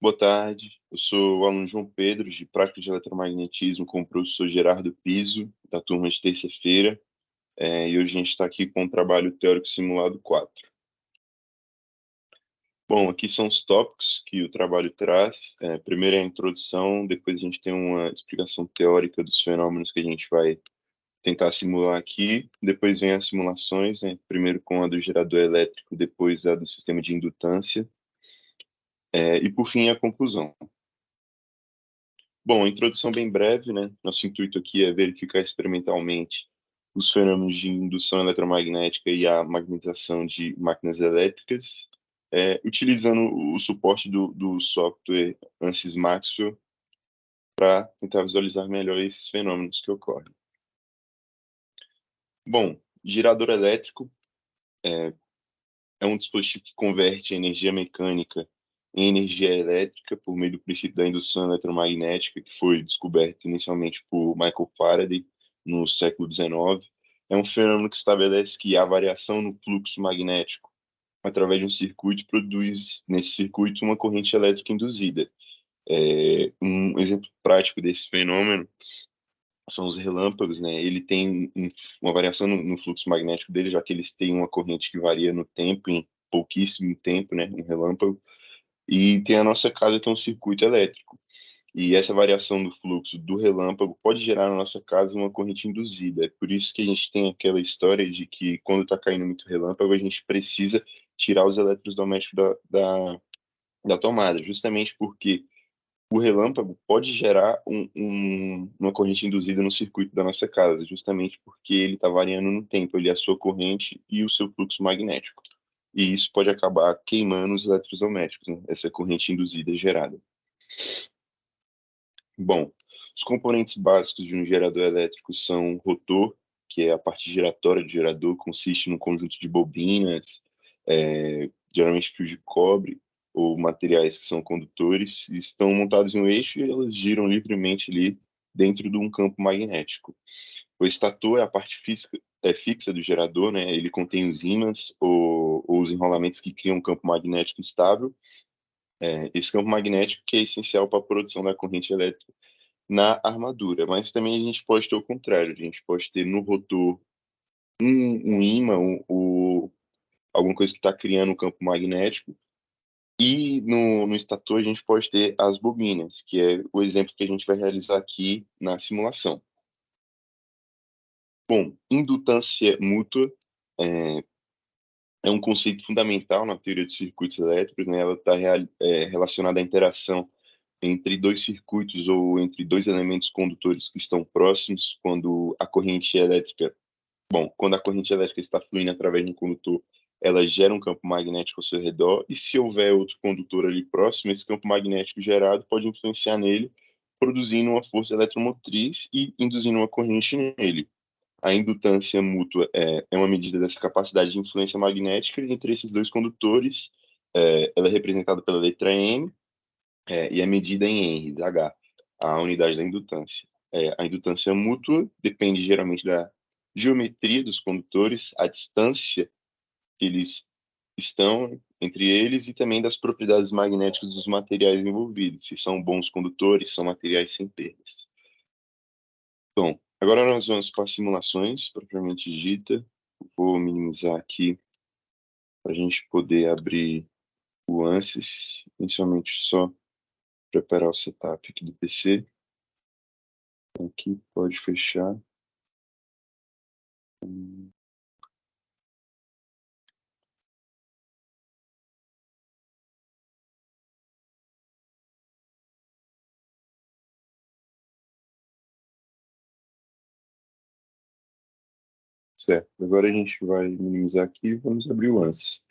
Boa tarde, eu sou o aluno João Pedro, de Prática de Eletromagnetismo, com o professor Gerardo Piso, da turma de terça-feira, e hoje a gente está aqui com o trabalho teórico simulado 4. Bom, aqui são os tópicos que o trabalho traz. Primeiro é a introdução, depois a gente tem uma explicação teórica dos fenômenos que a gente vai tentar simular aqui, depois vem as simulações, né? Primeiro com a do gerador elétrico, depois a do sistema de indutância, e por fim a conclusão. Bom, a introdução bem breve, né? Nosso intuito aqui é verificar experimentalmente os fenômenos de indução eletromagnética e a magnetização de máquinas elétricas, utilizando o suporte do software ANSYS Maxwell para tentar visualizar melhor esses fenômenos que ocorrem. Bom, gerador elétrico é um dispositivo que converte energia mecânica em energia elétrica por meio do princípio da indução eletromagnética, que foi descoberto inicialmente por Michael Faraday no século XIX. É um fenômeno que estabelece que a variação no fluxo magnético através de um circuito produz, nesse circuito, uma corrente elétrica induzida. Um exemplo prático desse fenômeno são os relâmpagos, né? Ele tem uma variação no fluxo magnético dele, já que eles têm uma corrente que varia no tempo, em pouquíssimo tempo, né? Um relâmpago. E tem a nossa casa, que é um circuito elétrico. E essa variação do fluxo do relâmpago pode gerar na nossa casa uma corrente induzida. É por isso que a gente tem aquela história de que quando está caindo muito relâmpago, a gente precisa tirar os eletrodomésticos da tomada, justamente porque o relâmpago pode gerar uma corrente induzida no circuito da nossa casa, justamente porque ele está variando no tempo, ele é a sua corrente e o seu fluxo magnético. E isso pode acabar queimando os eletrodomésticos, né? Essa corrente induzida gerada. Bom, os componentes básicos de um gerador elétrico são o rotor, que é a parte giratória do gerador, consiste num conjunto de bobinas, geralmente fio de cobre, ou materiais que são condutores, e estão montados em um eixo e elas giram livremente ali dentro de um campo magnético. O estator é a parte fixa do gerador, né? Ele contém os ímãs ou os enrolamentos que criam um campo magnético estável. Esse campo magnético que é essencial para a produção da corrente elétrica na armadura, mas também a gente pode ter o contrário, a gente pode ter no rotor um ímã, alguma coisa que está criando um campo magnético, e no estator a gente pode ter as bobinas, que é o exemplo que a gente vai realizar aqui na simulação. Bom, indutância mútua é, é um conceito fundamental na teoria de circuitos elétricos, né? Ela está relacionada à interação entre dois circuitos ou entre dois elementos condutores que estão próximos, quando a corrente elétrica está fluindo através de um condutor, ela gera um campo magnético ao seu redor, e se houver outro condutor ali próximo, esse campo magnético gerado pode influenciar nele, produzindo uma força eletromotriz e induzindo uma corrente nele. A indutância mútua é uma medida dessa capacidade de influência magnética entre esses dois condutores. Ela é representada pela letra M, e é medida em Henry, H, a unidade da indutância. A indutância mútua depende geralmente da geometria dos condutores, a distância que eles estão entre eles e também das propriedades magnéticas dos materiais envolvidos, se são bons condutores, se são materiais sem perdas. Bom, agora nós vamos para as simulações propriamente dita. Vou minimizar aqui para a gente poder abrir o ANSYS, inicialmente só preparar o setup aqui do PC. Aqui pode fechar. Certo. Agora a gente vai minimizar aqui e vamos abrir o ANSYS.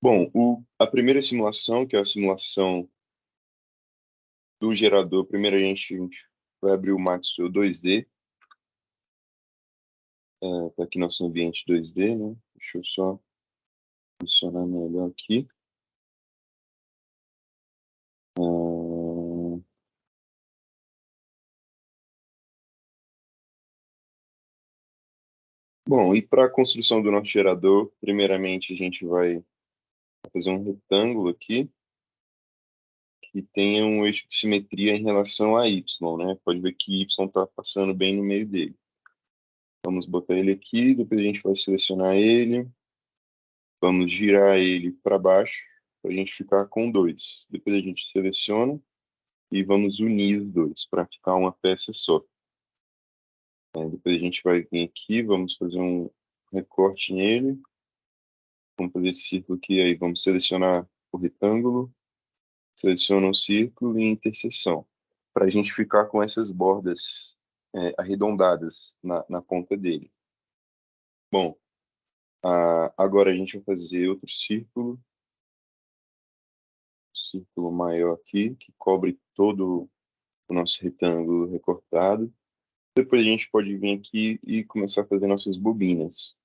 Bom, a primeira simulação, que é a simulação do gerador, primeiro a gente vai abrir o Maxwell 2D, para aqui nosso ambiente 2D, né? Deixa eu só funcionar melhor aqui. Bom, e para a construção do nosso gerador, primeiramente a gente vai fazer um retângulo aqui que tenha um eixo de simetria em relação a y, né? Pode ver que y está passando bem no meio dele. Vamos botar ele aqui, depois a gente vai selecionar ele, vamos girar ele para baixo, para a gente ficar com dois. Depois a gente seleciona e vamos unir os dois para ficar uma peça só. Depois a gente vai vir aqui, vamos fazer um recorte nele, vamos fazer esse círculo aqui, aí vamos selecionar o retângulo, seleciona o círculo e interseção, para a gente ficar com essas bordas arredondadas na ponta dele. Bom, agora a gente vai fazer outro círculo maior aqui, que cobre todo o nosso retângulo recortado. Depois a gente pode vir aqui e começar a fazer nossas bobinas.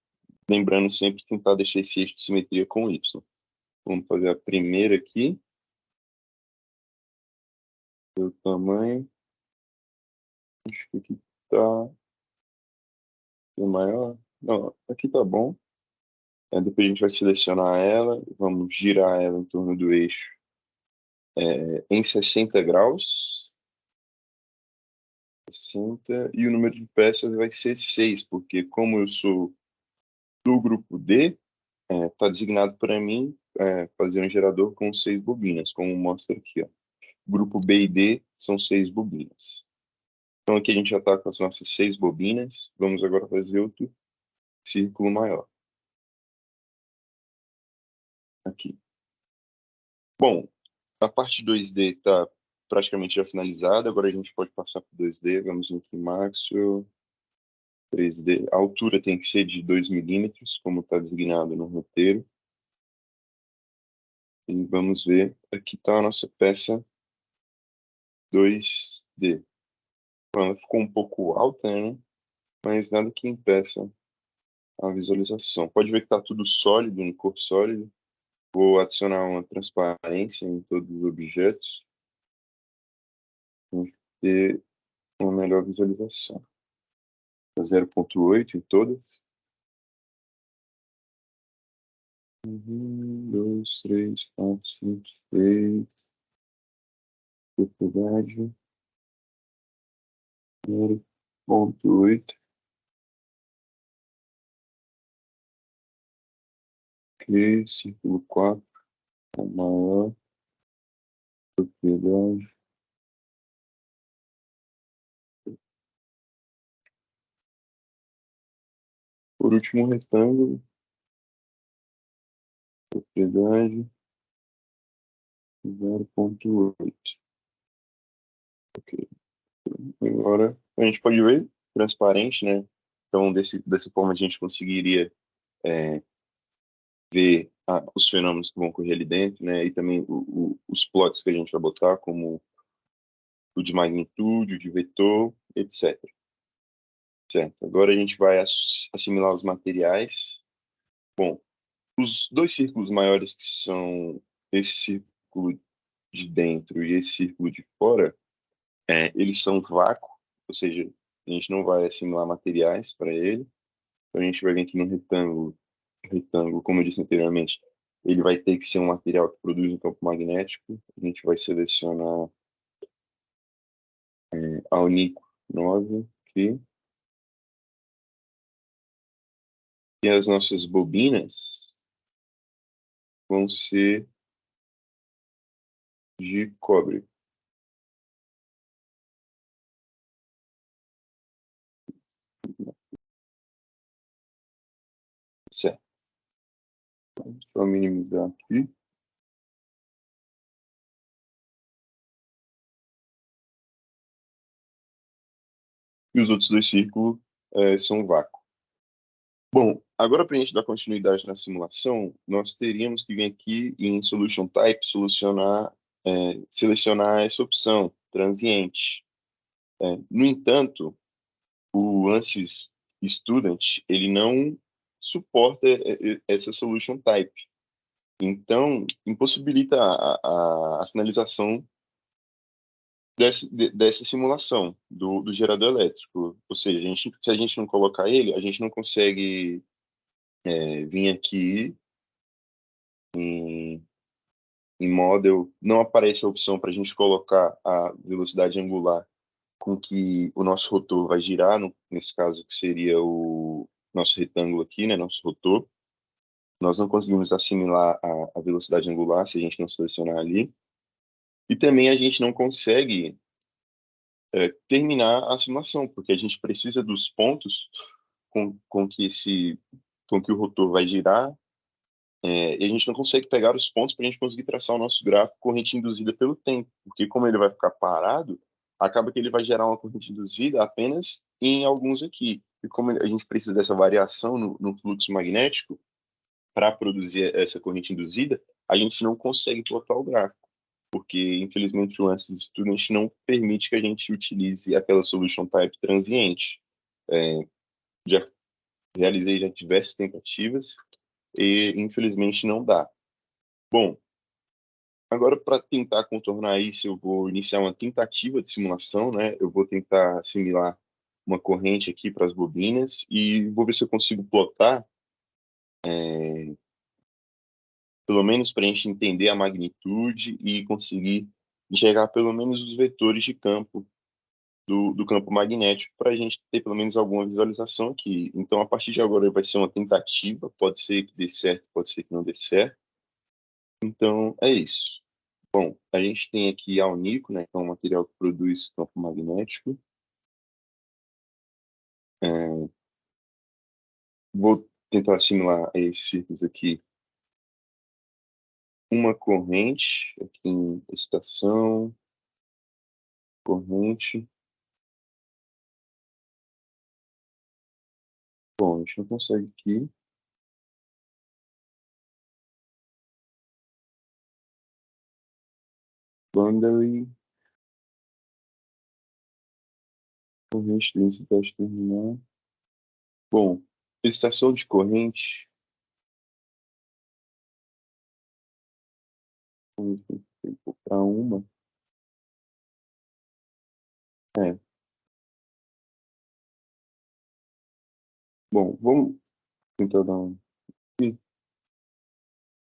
Lembrando sempre tentar deixar esse eixo de simetria com Y. Vamos fazer a primeira aqui. O tamanho. Acho que aqui tá maior. Não, aqui tá bom. Depois a gente vai selecionar ela. Vamos girar ela em torno do eixo em 60 graus. 60. E o número de peças vai ser 6, porque como eu sou do grupo D, está designado para mim fazer um gerador com 6 bobinas, como mostra aqui. Ó. Grupo B e D são 6 bobinas. Então aqui a gente já está com as nossas 6 bobinas. Vamos agora fazer outro círculo maior. Aqui. Bom, a parte 2D está praticamente já finalizada. Agora a gente pode passar para o 2D. Vamos aqui em Maxwell. 3D. A altura tem que ser de 2 milímetros, como está designado no roteiro. E vamos ver, aqui está a nossa peça 2D. Bom, ela ficou um pouco alta, né? Mas nada que impeça a visualização. Pode ver que está tudo sólido, em cor sólida. Vou adicionar uma transparência em todos os objetos para ter uma melhor visualização. 0,8 em todas. 1, 2, 3, 4, 5, 6. Propriedade. 0,8. Ok, círculo 4. A maior propriedade. Por último, retângulo. Propriedade. 0,8. Ok. Agora a gente pode ver transparente, né? Então, dessa forma, a gente conseguiria ver os fenômenos que vão ocorrer ali dentro, né? E também os plots que a gente vai botar, como o de magnitude, o de vetor, etc. Certo. Agora a gente vai assimilar os materiais. Bom, os dois círculos maiores, que são esse círculo de dentro e esse círculo de fora, eles são vácuo, ou seja, a gente não vai assimilar materiais para ele. Então a gente vai vir aqui no retângulo, como eu disse anteriormente, ele vai ter que ser um material que produz um campo magnético. A gente vai selecionar a Unico 9 aqui. E as nossas bobinas vão ser de cobre. Certo. Deixa eu minimizar aqui. E os outros dois círculos são vácuo. Bom, agora para a gente dar continuidade na simulação, nós teríamos que vir aqui em Solution Type, selecionar essa opção, transiente. No entanto, o ANSYS Student, ele não suporta essa Solution Type. Então, impossibilita a finalização dessa simulação do gerador elétrico. Ou seja, se a gente não colocar ele, a gente não consegue vir aqui em, em model, não aparece a opção para a gente colocar a velocidade angular com que o nosso rotor vai girar, nesse caso que seria o nosso retângulo aqui, né, nosso rotor. Nós não conseguimos assimilar a velocidade angular se a gente não selecionar ali. E também a gente não consegue terminar a simulação, porque a gente precisa dos pontos com que o rotor vai girar, e a gente não consegue pegar os pontos para a gente conseguir traçar o nosso gráfico corrente induzida pelo tempo, porque como ele vai ficar parado, acaba que ele vai gerar uma corrente induzida apenas em alguns aqui. E como a gente precisa dessa variação no fluxo magnético para produzir essa corrente induzida, a gente não consegue plotar o gráfico, porque infelizmente o ANSYS Student não permite que a gente utilize aquela solution type transiente. É, já realizei já diversas tentativas e infelizmente não dá. Bom, agora para tentar contornar isso, eu vou iniciar uma tentativa de simulação, né? Eu vou tentar assimilar uma corrente aqui para as bobinas e vou ver se eu consigo plotar, pelo menos para a gente entender a magnitude e conseguir enxergar pelo menos os vetores de campo do campo magnético para a gente ter pelo menos alguma visualização aqui. Então, a partir de agora vai ser uma tentativa, pode ser que dê certo, pode ser que não dê certo. Então, é isso. Bom, a gente tem aqui a Alnico, né, que é um material que produz campo magnético. É, vou tentar assimilar a esses círculos aqui uma corrente, aqui em estação, corrente. Bom, a gente não consegue aqui. Boundary, corrente, densidade terminal. Bom, estação de corrente, vamos para uma. É, bom, vamos tentar dar um.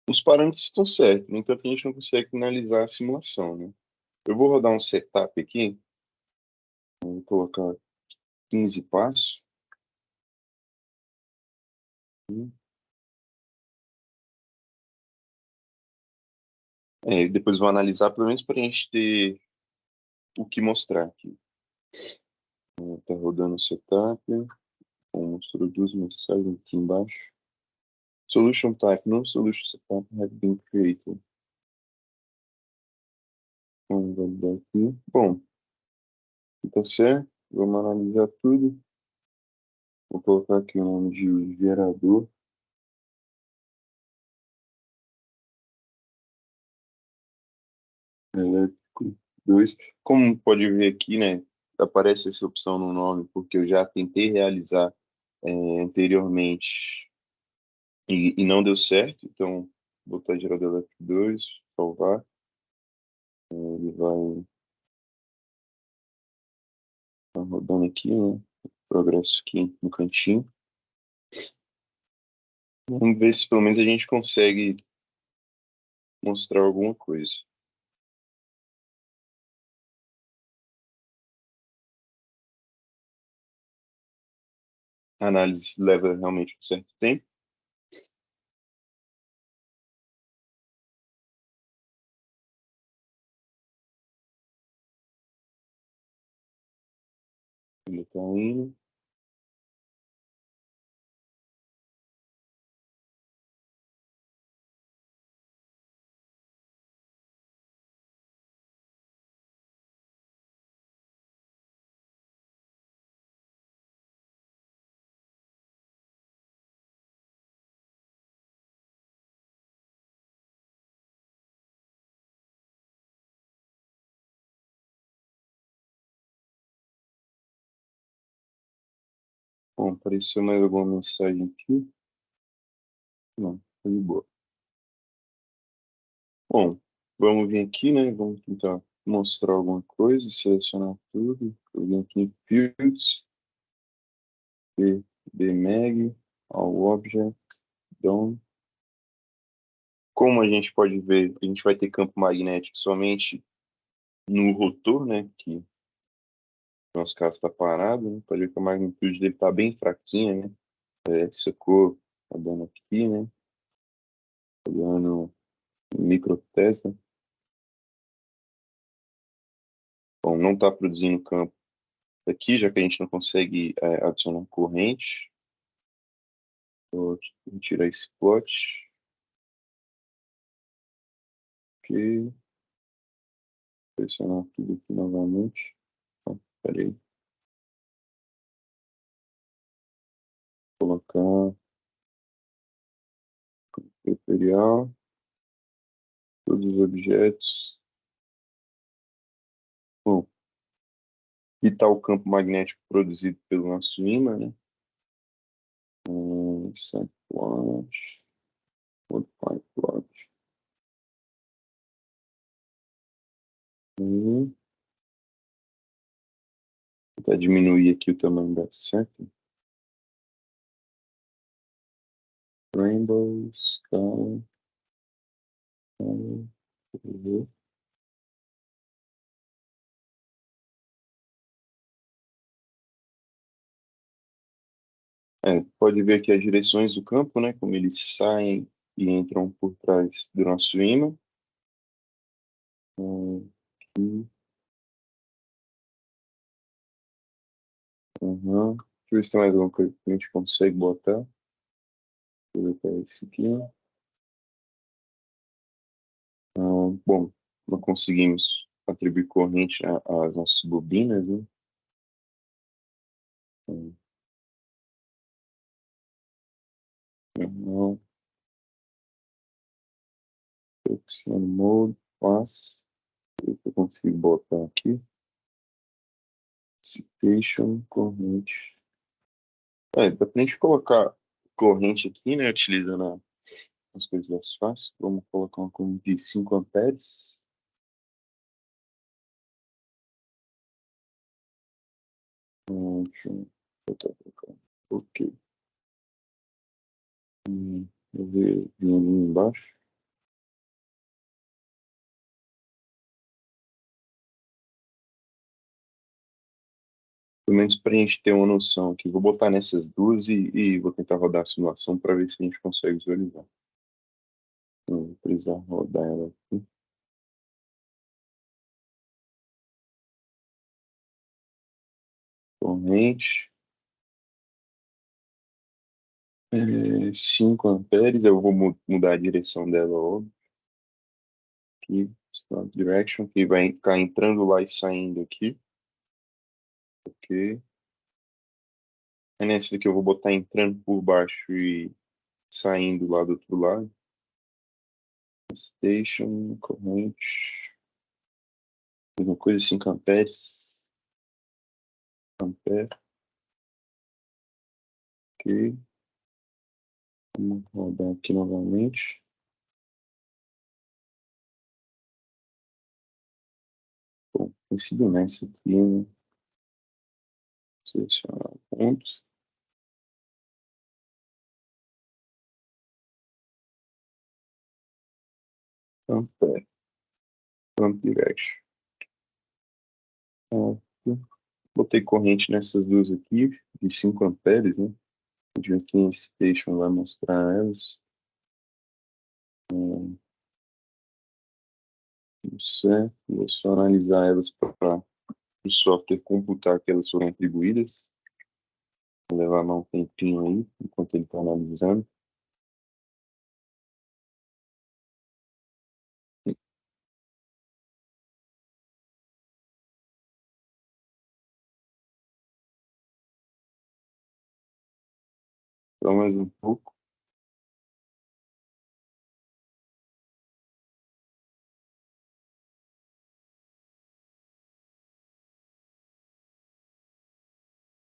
Os parâmetros estão certos, no entanto, a gente não consegue finalizar a simulação, né? Eu vou rodar um setup aqui, vou colocar 15 passos. Depois vou analisar, pelo menos para a gente ter o que mostrar aqui. Está rodando o setup, mostrou duas mensagens aqui embaixo. Solution type, no solution setup have been created. Vamos validar aqui. Bom, tá certo. Vamos analisar tudo. Vou colocar aqui o nome de gerador. Elétrico 2. Como pode ver aqui, né? Aparece essa opção no nome, porque eu já tentei realizar anteriormente e não deu certo. Então, vou botar gerador elétrico 2, salvar. Ele vai tá rodando aqui, né? Progresso aqui no cantinho. Vamos ver se pelo menos a gente consegue mostrar alguma coisa. A análise leva realmente um certo tempo. Ele está indo. Bom, apareceu mais alguma mensagem aqui? Não, foi de boa. Bom, vamos vir aqui, né? Vamos tentar mostrar alguma coisa, selecionar tudo. Eu vim aqui em Fields, Bmag, All Object, Done. Como a gente pode ver, a gente vai ter campo magnético somente no rotor, né? Que no nosso caso está parado, né? Pode ver que a magnitude dele está bem fraquinha, né? Essa cor tá dando aqui, né? Tá dando micro Tesla. Bom, não está produzindo campo aqui, já que a gente não consegue adicionar corrente. Vou tirar esse plot. Ok. Pressionar tudo aqui novamente. Peraí. Colocar tutorial. Todos os objetos. Bom, aqui está o campo magnético produzido pelo nosso ímã, né? Set plot. Modify plot. Tentar diminuir aqui o tamanho da seta. Rainbow, Sky. Pode ver aqui as direções do campo, né? Como eles saem e entram por trás do nosso ímã. Aqui. Uhum. Deixa eu ver se tem mais alguma coisa que a gente consegue botar. Vou botar esse aqui. Bom, não conseguimos atribuir corrente às nossas bobinas, né? Não. Selection mode, class. Eu consigo botar aqui. Citation, corrente. Dá pra gente colocar corrente aqui, né? Utilizando as coisas das fáceis. Vamos colocar uma corrente de 5 amperes. Deixa eu botar pra cá. Ok. Vou ver ali embaixo. Pelo menos para a gente ter uma noção aqui. Vou botar nessas duas e vou tentar rodar a simulação para ver se a gente consegue visualizar. Não vou precisar rodar ela aqui. Corrente. 5 amperes. Eu vou mudar a direção dela, óbvio. Aqui, start direction, que vai ficar entrando lá e saindo aqui. Ok. Aí nessa daqui eu vou botar entrando por baixo e saindo lá do outro lado. Station, corrente. Mesma coisa, 5 amperes. Ampere. Ok. Vamos rodar aqui novamente. Bom, tem sido nessa aqui, né? Selecionar pontos. Ampere. Pump direction. Botei corrente nessas duas aqui, de 5 amperes, né? A gente aqui em Station vai mostrar elas. Certo. Vou só analisar elas para o software computar que elas foram atribuídas. Vou levar mais um tempinho aí, enquanto ele está analisando. Só mais um pouco.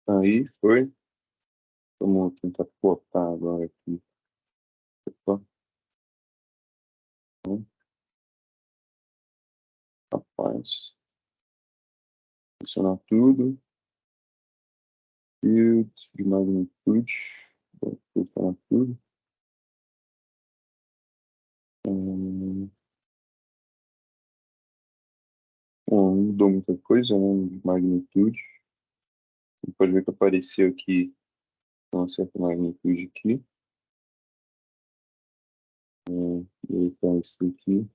Aí, foi. Vamos tentar botar agora aqui. Opa, rapaz. Selecionar tudo. Field de magnitude. Vou selecionar tudo. Bom, não mudou muita coisa, né? De magnitude. Você pode ver que apareceu aqui uma certa magnitude aqui. Deletar isso aqui.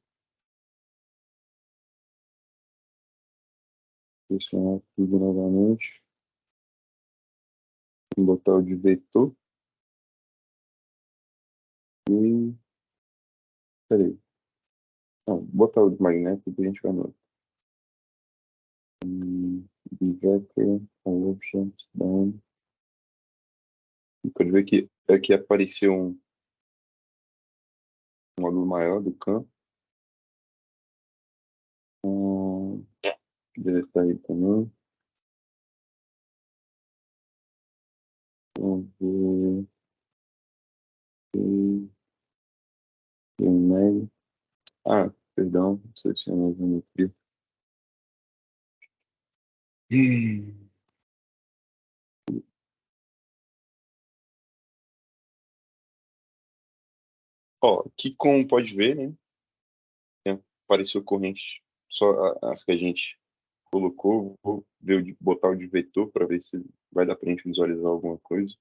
Selecionar tudo novamente. Vou botar o de vetor. E. Peraí. Não, botar o de magnético e a gente vai no outro. De vector, options, down. Pode ver que aqui apareceu um módulo maior do campo. Deletar ele também. Vamos ver. E-mail. Ah, perdão, seleciona a geometria. Ó, aqui como pode ver, né? Apareceu corrente, só as que a gente colocou. Vou ver botar o de vetor para ver se vai dar para a gente visualizar alguma coisa.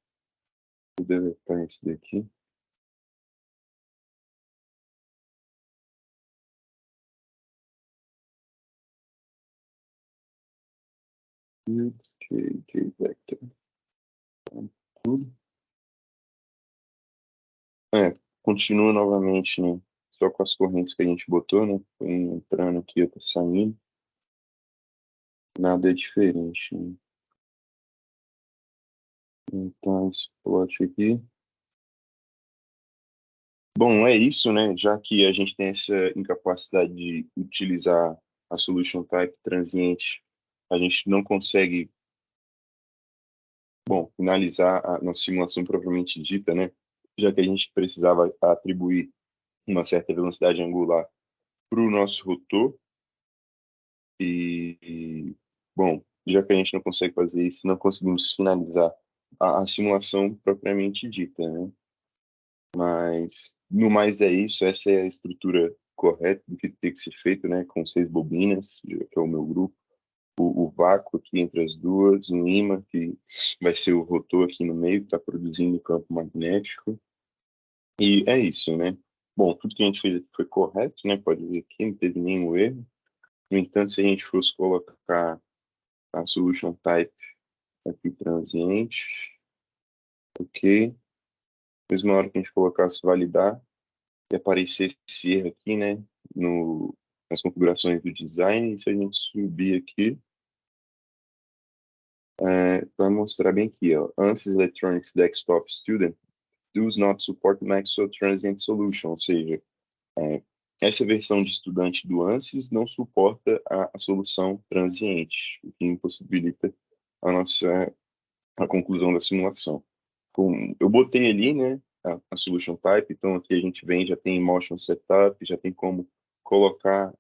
Vou deletar esse daqui. Vector. Tudo. Continua novamente, né? Só com as correntes que a gente botou, né? Foi entrando aqui, outra saindo. Nada é diferente, né? Então, esse plot aqui. Bom, é isso, né? Já que a gente tem essa incapacidade de utilizar a solution type transiente, a gente não consegue, bom, finalizar a nossa simulação propriamente dita, né? Já que a gente precisava atribuir uma certa velocidade angular para o nosso rotor bom, já que a gente não consegue fazer isso, não conseguimos finalizar a simulação propriamente dita, né? Mas, no mais é isso, essa é a estrutura correta do que tem que ser feito, né? Com 6 bobinas, que é o meu grupo, o vácuo aqui entre as duas, um ímã, que vai ser o rotor aqui no meio, que está produzindo o campo magnético. E é isso, né? Bom, tudo que a gente fez aqui foi correto, né? Pode ver aqui, não teve nenhum erro. No entanto, se a gente fosse colocar a solution type aqui transiente, ok. Mesma hora que a gente colocasse validar, e aparecer esse erro aqui, né, nas configurações do design, e se a gente subir aqui, vai mostrar bem aqui, ó, ANSYS Electronics Desktop Student does not support Maxwell Transient Solution, ou seja, essa versão de estudante do ANSYS não suporta a solução transiente, o que impossibilita a conclusão da simulação. Eu botei ali, né, a solution type, então aqui a gente vem, já tem motion setup, já tem como colocar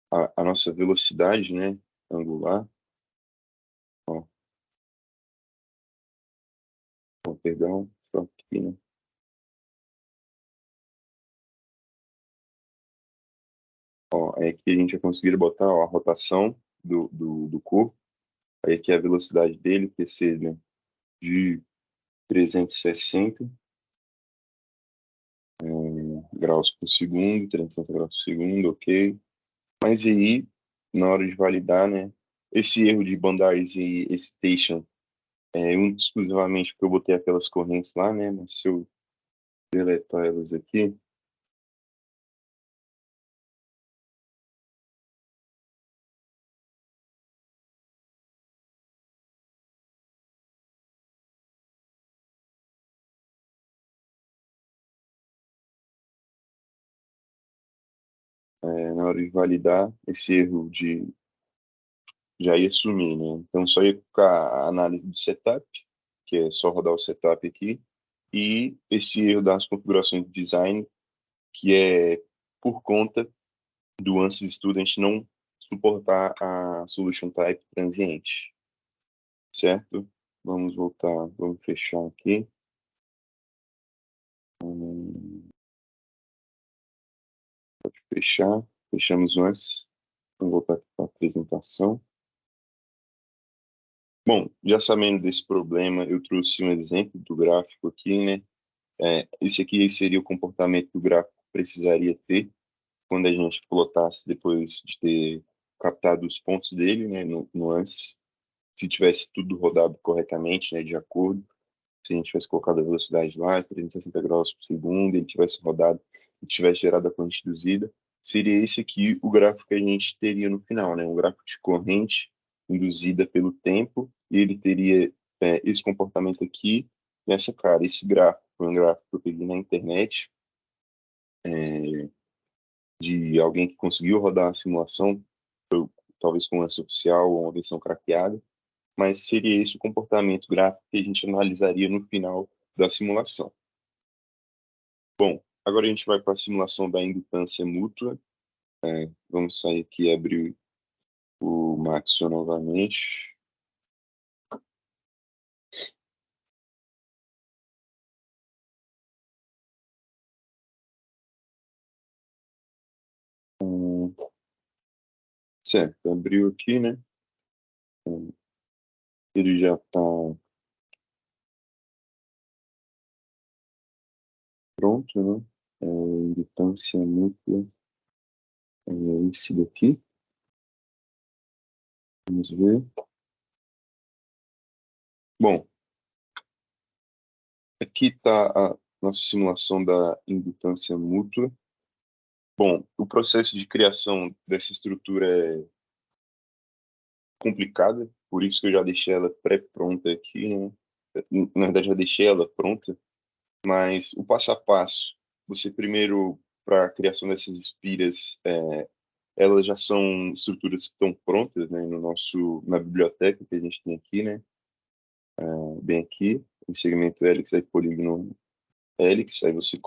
a nossa velocidade, né, angular. Perdão, só aqui, né. Aí aqui a gente vai conseguir botar, ó, a rotação do corpo, aí aqui a velocidade dele, que seja de 360 graus por segundo, 360 graus por segundo, ok. Mas aí, na hora de validar, né, esse erro de bandagem e station exclusivamente porque eu botei aquelas correntes lá, né, mas se eu deletar elas aqui, na hora de validar, esse erro já ia sumir, né, então só ia ficar a análise de setup, que é só rodar o setup aqui, e esse erro das configurações de design, que é por conta do ANSYS Student não suportar a solution type transiente, certo? Vamos voltar, vamos fechar aqui. Pode fechar, fechamos antes. Vamos voltar aqui para a apresentação. Bom, já sabendo desse problema, eu trouxe um exemplo do gráfico aqui, né? Esse aqui seria o comportamento que o gráfico precisaria ter quando a gente plotasse depois de ter captado os pontos dele, né, no ANSYS, se tivesse tudo rodado corretamente, né, de acordo, se a gente tivesse colocado a velocidade lá, 360 graus por segundo, ele tivesse rodado e tivesse gerado a corrente induzida, seria esse aqui o gráfico que a gente teria no final, né, um gráfico de corrente induzida pelo tempo, e ele teria esse comportamento aqui, e essa cara. Esse gráfico foi um gráfico que eu peguei na internet, de alguém que conseguiu rodar a simulação, talvez com essa oficial ou uma versão craqueada, mas seria esse o comportamento gráfico que a gente analisaria no final da simulação. Bom, agora a gente vai para a simulação da indutância mútua. Vamos sair aqui e abrir o Maxwell novamente. Certo, abriu aqui, né? Ele já está pronto, né? Indutância mútua é esse daqui. Vamos ver. Bom, aqui está a nossa simulação da indutância mútua. Bom, o processo de criação dessa estrutura é complicado, por isso que eu já deixei ela pré-pronta aqui, né? Na verdade, já deixei ela pronta, mas o passo a passo, você primeiro, para a criação dessas espiras, elas já são estruturas que estão prontas, né, na biblioteca que a gente tem aqui, né? Bem aqui, em segmento hélix, aí polígono hélix, aí você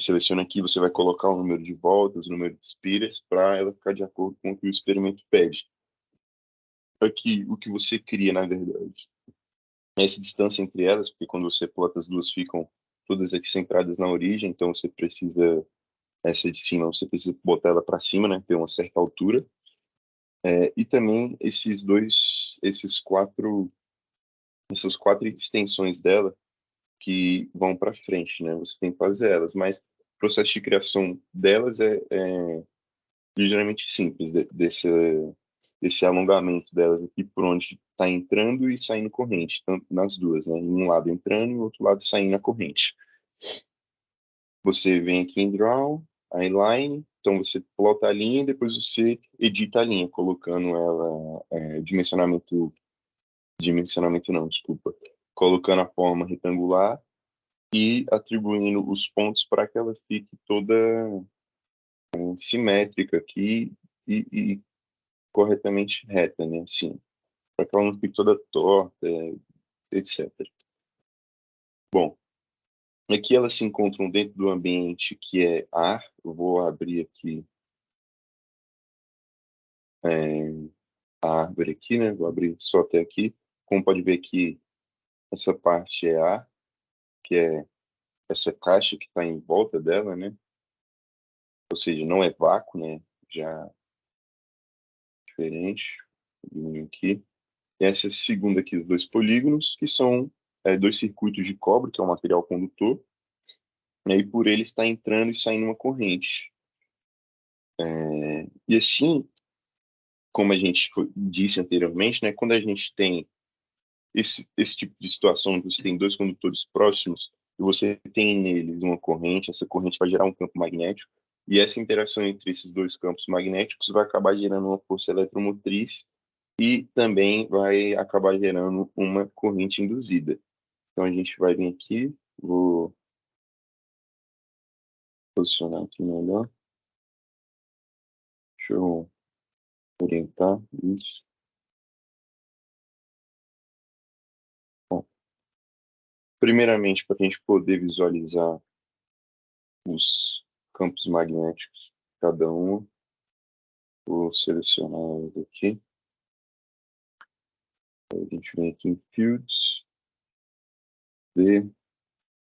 seleciona aqui, você vai colocar o número de voltas, o número de espiras, para ela ficar de acordo com o que o experimento pede. Aqui, o que você cria, na verdade, é essa distância entre elas, porque quando você plota as duas, ficam todas aqui centradas na origem, então você precisa, essa de cima, você precisa botar ela para cima, né, ter uma certa altura. E também essas quatro extensões dela que vão para frente, né, você tem que fazer elas, mas o processo de criação delas é ligeiramente simples, desse alongamento delas aqui por onde está entrando e saindo corrente, tanto nas duas, né? Em um lado entrando e no outro lado saindo a corrente. Você vem aqui em Draw, a Line, então você plota a linha e depois você edita a linha, colocando ela dimensionamento não, desculpa, colocando a forma retangular e atribuindo os pontos para que ela fique toda simétrica aqui e corretamente reta, né? Assim, para que ela não fique toda torta, etc. Bom, aqui elas se encontram dentro do ambiente que é ar. Eu vou abrir aqui é, a árvore aqui, né? Vou abrir só até aqui. Como pode ver aqui, essa parte é ar, que é essa caixa que está em volta dela, né? Ou seja, não é vácuo, né? Já diferente. Aqui. E essa segunda aqui, os dois polígonos, que são dois circuitos de cobre, que é um material condutor, né, e por ele está entrando e saindo uma corrente. E assim, como a gente disse anteriormente, né, quando a gente tem esse tipo de situação, você tem dois condutores próximos e você tem neles uma corrente, essa corrente vai gerar um campo magnético, e essa interação entre esses dois campos magnéticos vai acabar gerando uma força eletromotriz e também vai acabar gerando uma corrente induzida. Então a gente vai vir aqui, vou posicionar aqui melhor. Deixa eu orientar isso. Bom, primeiramente, para a gente poder visualizar os campos magnéticos, cada um, Vou selecionar elas aqui. Aí a gente vem aqui em Fields, V,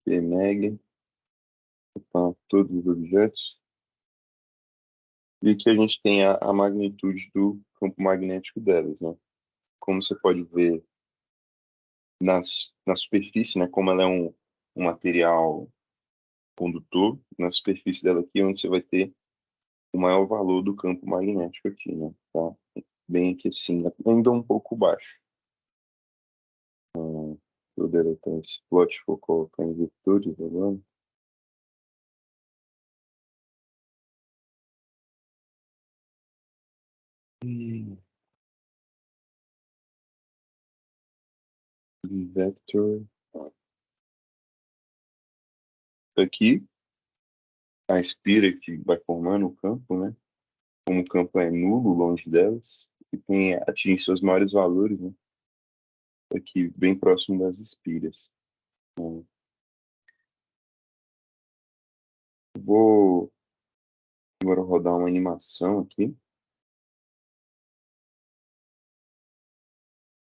PMag, tá, todos os objetos. E aqui a gente tem a magnitude do campo magnético delas, né? Como você pode ver na superfície, né? Como ela é um material condutor, na superfície dela aqui é onde você vai ter o maior valor do campo magnético aqui, né? Tá? Bem aqui assim, ainda um pouco baixo. Eu deletar esse plot, vou colocar em vetores agora. Vector. Aqui, a espira que vai formando o campo, né? Como o campo é nulo longe delas, e tem, atinge seus maiores valores, né? Aqui, bem próximo das espiras. Então, vou agora rodar uma animação aqui.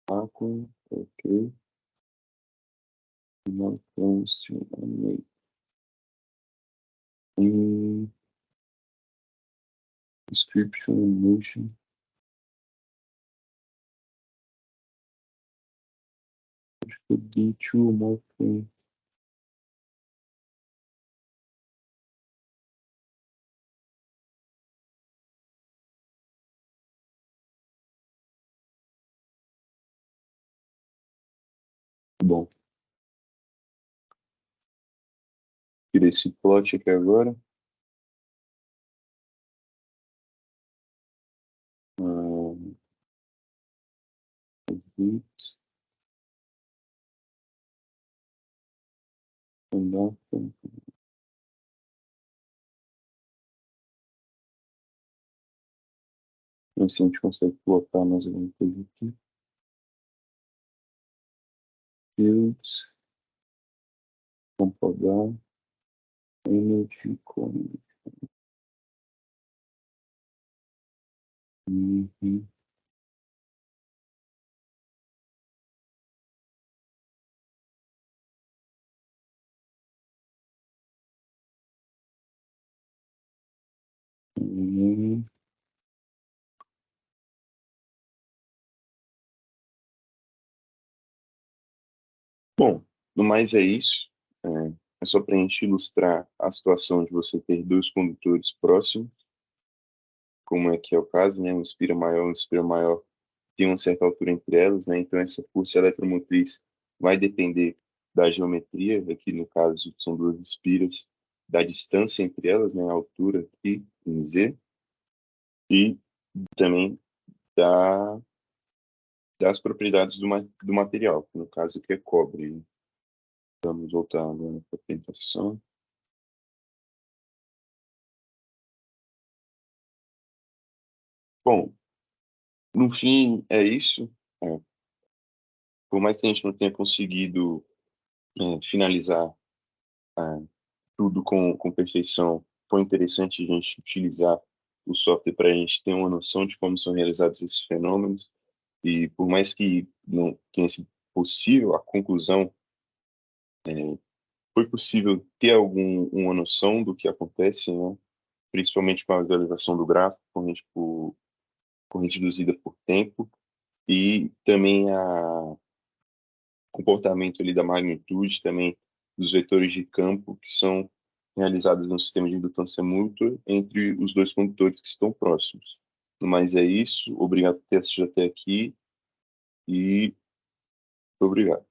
Ok. Not close to animate. Description motion. Could be two or more frames. Bom, tirei esse plot aqui agora. Bits, assim a gente consegue colocar mais alguma coisa aqui. Fields, compogar, energy, com. Uhum. Uhum. Bom, no mais é isso. É só para a gente ilustrar a situação de você ter dois condutores próximos, como é que é o caso, né? Um espira maior tem uma certa altura entre elas, né? Então essa força eletromotriz vai depender da geometria, aqui no caso são duas espiras, da distância entre elas, né? A altura aqui em Z, e também da, das propriedades do material, que no caso que é cobre. Vamos voltar agora para a apresentação. Bom, no fim é isso. É, por mais que a gente não tenha conseguido finalizar é, tudo com perfeição, foi interessante a gente utilizar o software para a gente ter uma noção de como são realizados esses fenômenos. E por mais que não tenha sido possível, a conclusão foi possível ter uma noção do que acontece, né? Principalmente com a visualização do gráfico, corrente reduzida por tempo, e também a comportamento ali da magnitude, também dos vetores de campo que são realizados no sistema de indutância mútua entre os dois condutores que estão próximos. Mas é isso, obrigado por ter assistido até aqui e obrigado.